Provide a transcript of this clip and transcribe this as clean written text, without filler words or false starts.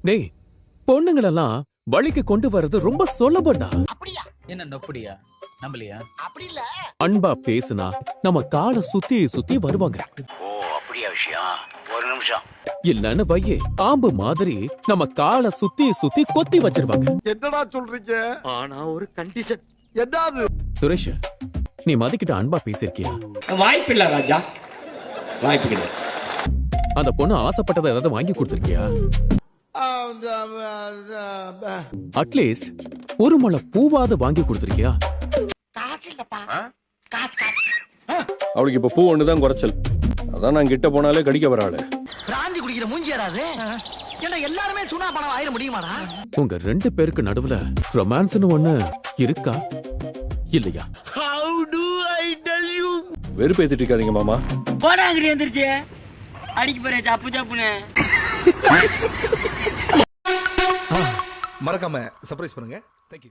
டேய், பொண்ணுங்களெல்லாம் வழிக்கு கொண்டு வர்றது ரொம்ப சுலபம்டா. அப்படியா? என்ன நொப்படியா நம்பலையா? அப்படி இல்ல. அன்பா பேசுனா நம்ம காலை சுத்தி சுத்தி வருவாங்க. ஓ அப்படியா விஷயம்? ஒரு நிமிஷம். இல்லன்னு வையே, பாம்பு மாதிரி நம்ம காலை சுத்தி சுத்தி கொத்தி வச்சிருவாங்க. என்னடா சொல்றீங்க? ஆனா ஒரு கண்டிஷன். என்னது? சுரேஷ், நீ மதிக்கிட்ட அன்பா பேசிருக்கியா? வாய்ப்பில்லை ராஜா, வாய்ப்பு. அந்த பொண்ணு ஆசைப்பட்டதை ஏதாவது வாங்கி கொடுத்திருக்கியா? அட்லீஸ்ட் ஒரு முளை பூவாவது வாங்கி கொடுத்திருக்கியா? காசு இல்லப்பா. காசு. அவளுக்கு இப்ப பூ ஒண்ணுதான் குறைச்சல். அதான் நான் கிட்ட போனாலே கடிக்க வராளு. பிராந்தி குடிக்கிற மூஞ்சியாராது? ஏன்னா எல்லாருமே சுனா பணம் ஆயிர முடியுமாடா? உங்க 2 பேருக்கு நடுவுல ரொமான்ஸ்னு ஒண்ணு இருக்கா இல்லையா? வெறுப்பேத்திட்டு இருக்காதீங்க மாமா. போடா அங்கிட்டு எந்திரிச்சு அடிக்க போறேன் சப்பு சப்புன்னு. மறக்காம சர்ப்ரைஸ் பண்ணுங்க. தேங்க்யூ.